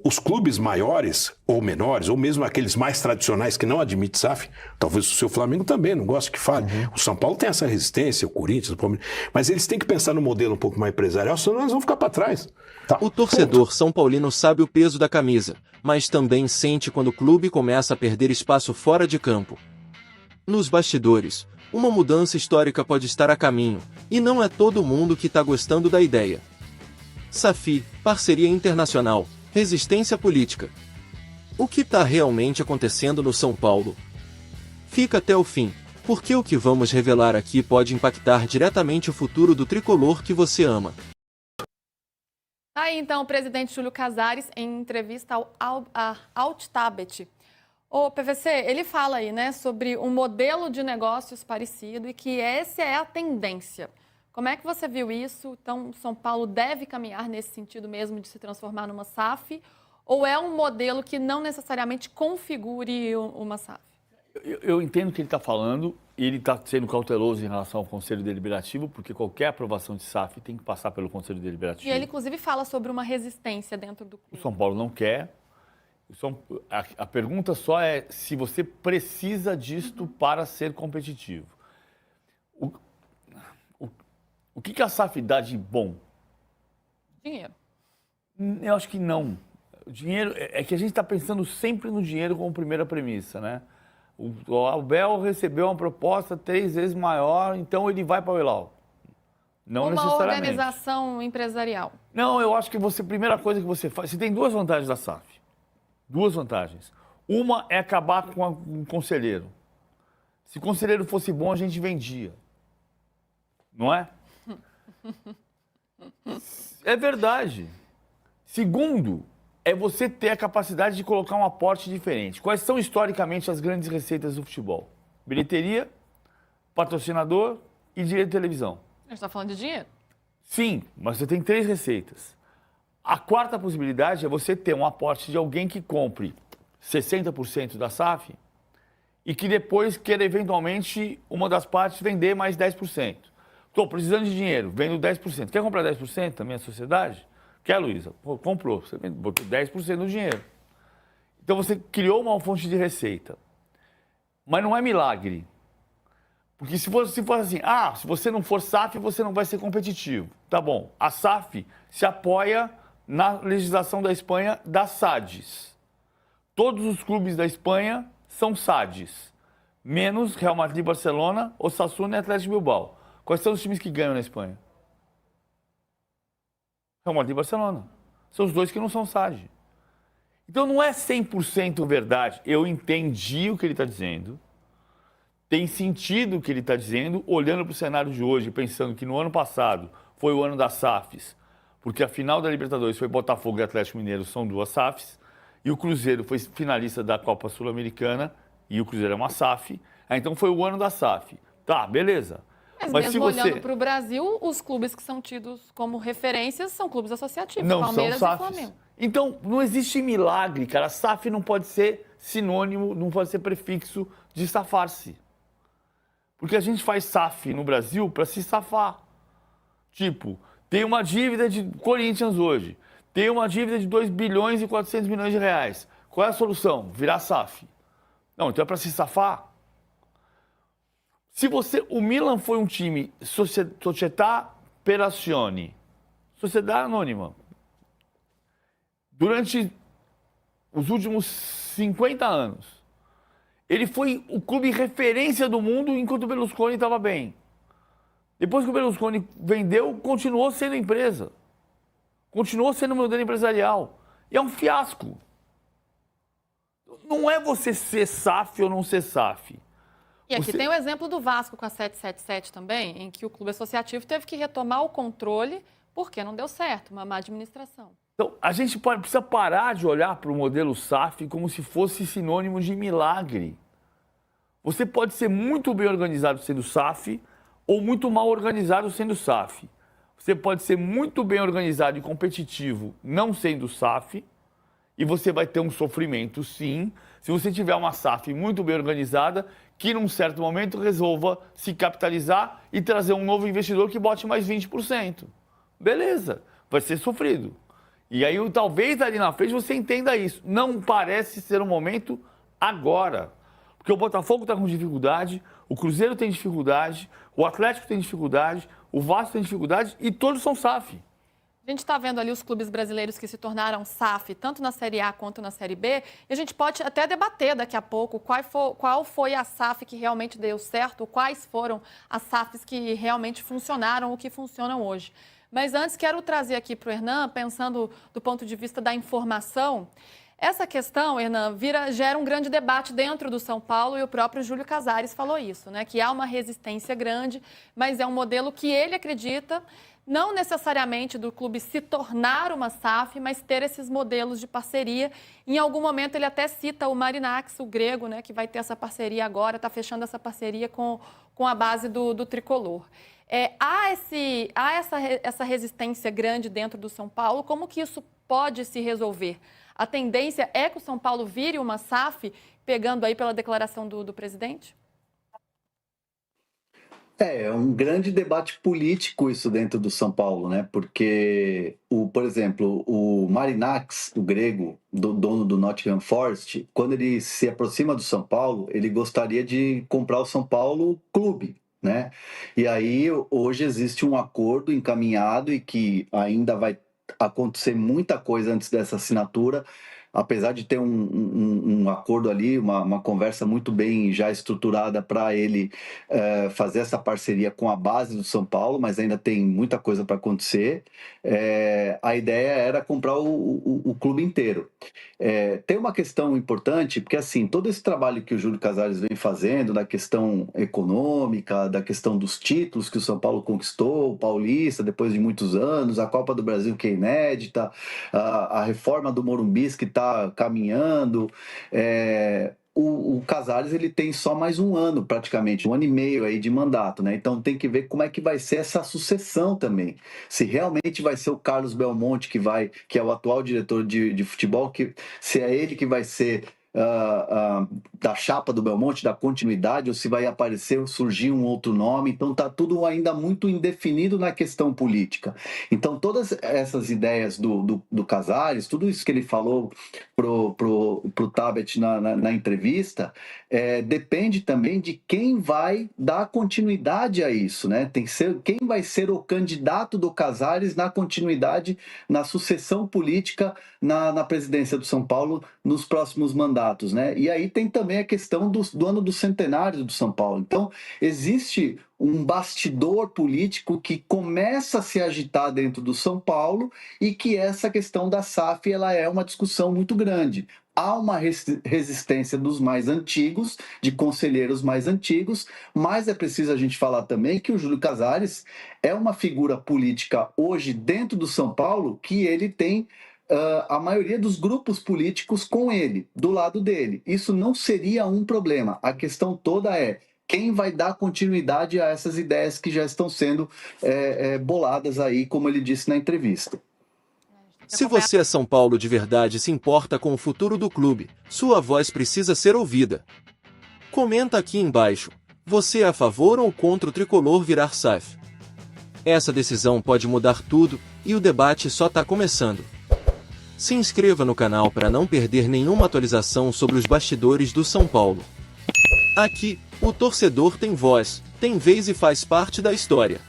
os clubes maiores ou menores, ou mesmo aqueles mais tradicionais que não admitem SAF, talvez o seu Flamengo também não goste que fale. O São Paulo tem essa resistência, o Corinthians, o Palmeiras, mas eles têm que pensar no modelo um pouco mais empresarial, senão eles vão ficar para trás. Tá. O torcedor são paulino sabe o peso da camisa, mas também sente quando o clube começa a perder espaço fora de campo. Nos bastidores, uma mudança histórica pode estar a caminho, e não é todo mundo que está gostando da ideia. SAF, parceria internacional, resistência política. O que está realmente acontecendo no São Paulo? Fica até o fim, porque o que vamos revelar aqui pode impactar diretamente o futuro do tricolor que você ama. Aí então o presidente Júlio Casares em entrevista ao Alt-Tabet. O PVC, ele fala aí, né, sobre um modelo de negócios parecido e que essa é a tendência. Como é que você viu isso? Então, São Paulo deve caminhar nesse sentido mesmo de se transformar numa SAF? Ou é um modelo que não necessariamente configure uma SAF? Eu entendo o que ele está falando e ele está sendo cauteloso em relação ao Conselho Deliberativo, porque qualquer aprovação de SAF tem que passar pelo Conselho Deliberativo. E ele, inclusive, fala sobre uma resistência dentro do clube. O São Paulo não quer. A pergunta só é se você precisa disto para ser competitivo. O que a SAF dá de bom? Dinheiro. Eu acho que não. O dinheiro é que a gente está pensando sempre no dinheiro como primeira premissa, né? O Abel recebeu uma proposta 3 vezes maior, então ele vai para o Hilal. Não necessariamente. Uma organização empresarial. Não, eu acho que a primeira coisa que você faz... Você tem 2 vantagens da SAF. 2 vantagens. Uma é acabar com um conselheiro. Se o conselheiro fosse bom, a gente vendia. Não é? É verdade. Segundo, é você ter a capacidade de colocar um aporte diferente. Quais são, historicamente, as grandes receitas do futebol? Bilheteria, patrocinador e direito de televisão. A gente está falando de dinheiro. Sim, mas você tem 3 receitas. A quarta possibilidade é você ter um aporte de alguém que compre 60% da SAF e que depois queira, eventualmente, uma das partes vender mais 10%. Estou precisando de dinheiro, vendo 10%. Quer comprar 10% da minha sociedade? Quer, Luísa? Comprou. Você botou 10% do dinheiro. Então você criou uma fonte de receita. Mas não é milagre. Porque se for assim, se você não for SAF, você não vai ser competitivo. Tá bom. A SAF se apoia na legislação da Espanha das SADs. Todos os clubes da Espanha são SADs. Menos Real Madrid, Barcelona, Osasuna e Atlético Bilbao. Quais são os times que ganham na Espanha? Real Madrid e Barcelona. São os 2 que não são SAD. Então não é 100% verdade. Eu entendi o que ele está dizendo. Tem sentido o que ele está dizendo, olhando para o cenário de hoje, pensando que no ano passado foi o ano das SAFs, porque a final da Libertadores foi Botafogo e Atlético Mineiro, são 2 SAFs, e o Cruzeiro foi finalista da Copa Sul-Americana, e o Cruzeiro é uma SAF. Então foi o ano da SAF. Tá, beleza. Mas mesmo olhando para o Brasil, os clubes que são tidos como referências são clubes associativos, não Palmeiras são e SAFs. Flamengo. Então, não existe milagre, cara. SAF não pode ser sinônimo, não pode ser prefixo de safar-se. Porque a gente faz SAF no Brasil para se safar. Tipo, tem uma dívida de Corinthians hoje, tem uma dívida de 2 bilhões e 400 milhões de reais. Qual é a solução? Virar SAF. Não, então é para se safar. O Milan foi um time, Società per Azioni, sociedade anônima. Durante os últimos 50 anos, ele foi o clube referência do mundo enquanto o Berlusconi estava bem. Depois que o Berlusconi vendeu, continuou sendo empresa. Continuou sendo modelo empresarial. E é um fiasco. Não é você ser SAF ou não ser SAF. E aqui tem o exemplo do Vasco com a 777 também, em que o clube associativo teve que retomar o controle porque não deu certo, uma má administração. Então, a gente precisa parar de olhar para o modelo SAF como se fosse sinônimo de milagre. Você pode ser muito bem organizado sendo SAF ou muito mal organizado sendo SAF. Você pode ser muito bem organizado e competitivo não sendo SAF e você vai ter um sofrimento, sim, se você tiver uma SAF muito bem organizada que, num certo momento, resolva se capitalizar e trazer um novo investidor que bote mais 20%. Beleza, vai ser sofrido. E aí, talvez ali na frente você entenda isso. Não parece ser um momento agora. Porque o Botafogo está com dificuldade, o Cruzeiro tem dificuldade, o Atlético tem dificuldade, o Vasco tem dificuldade e todos são SAF. A gente está vendo ali os clubes brasileiros que se tornaram SAF, tanto na Série A quanto na Série B, e a gente pode até debater daqui a pouco qual foi a SAF que realmente deu certo, quais foram as SAFs que realmente funcionaram, ou que funcionam hoje. Mas antes, quero trazer aqui para o Hernan, pensando do ponto de vista da informação, essa questão, Hernan, gera um grande debate dentro do São Paulo, e o próprio Júlio Casares falou isso, né? Que há uma resistência grande, mas é um modelo que ele acredita, não necessariamente do clube se tornar uma SAF, mas ter esses modelos de parceria. Em algum momento ele até cita o Marinax, o grego, né? Que vai ter essa parceria agora, está fechando essa parceria com a base do Tricolor. Há essa resistência grande dentro do São Paulo, como que isso pode se resolver? A tendência é que o São Paulo vire uma SAF, pegando aí pela declaração do presidente? É um grande debate político isso dentro do São Paulo, né? Porque, por exemplo, o Marinax, o grego, dono do Nottingham Forest, quando ele se aproxima do São Paulo, ele gostaria de comprar o São Paulo Clube, né? E aí, hoje existe um acordo encaminhado e que ainda vai acontecer muita coisa antes dessa assinatura, apesar de ter um acordo ali, uma conversa muito bem já estruturada para ele fazer essa parceria com a base do São Paulo, mas ainda tem muita coisa para acontecer. A ideia era comprar o clube inteiro. Tem uma questão importante, porque assim, todo esse trabalho que o Júlio Casares vem fazendo, da questão econômica, da questão dos títulos que o São Paulo conquistou, o Paulista, depois de muitos anos, a Copa do Brasil que é inédita, a reforma do Morumbi que está caminhando, o Casares ele tem só mais um ano praticamente, 1 ano e meio aí de mandato, né? Então tem que ver como é que vai ser essa sucessão também. Se realmente vai ser o Carlos Belmonte que é o atual diretor de futebol, se é ele que vai ser da chapa do Belmonte, da continuidade, ou se vai surgir um outro nome. Então está tudo ainda muito indefinido na questão política. Então todas essas ideias do Casares, tudo isso que ele falou pro Tabet na entrevista, depende também de quem vai dar continuidade a isso, né? Tem que ser quem vai ser o candidato do Casares na continuidade, na sucessão política na presidência do São Paulo nos próximos mandatos, né? E aí tem também a questão do ano do centenário do São Paulo. Então, existe um bastidor político que começa a se agitar dentro do São Paulo e que essa questão da SAF ela é uma discussão muito grande. Há uma resistência dos mais antigos, de conselheiros mais antigos, mas é preciso a gente falar também que o Júlio Casares é uma figura política hoje dentro do São Paulo que ele tem a maioria dos grupos políticos com ele, do lado dele. Isso não seria um problema. A questão toda é quem vai dar continuidade a essas ideias que já estão sendo boladas aí, como ele disse na entrevista. Se você é São Paulo de verdade e se importa com o futuro do clube, sua voz precisa ser ouvida. Comenta aqui embaixo. Você é a favor ou contra o Tricolor virar SAF? Essa decisão pode mudar tudo, e o debate só está começando. Se inscreva no canal para não perder nenhuma atualização sobre os bastidores do São Paulo. Aqui, o torcedor tem voz, tem vez e faz parte da história.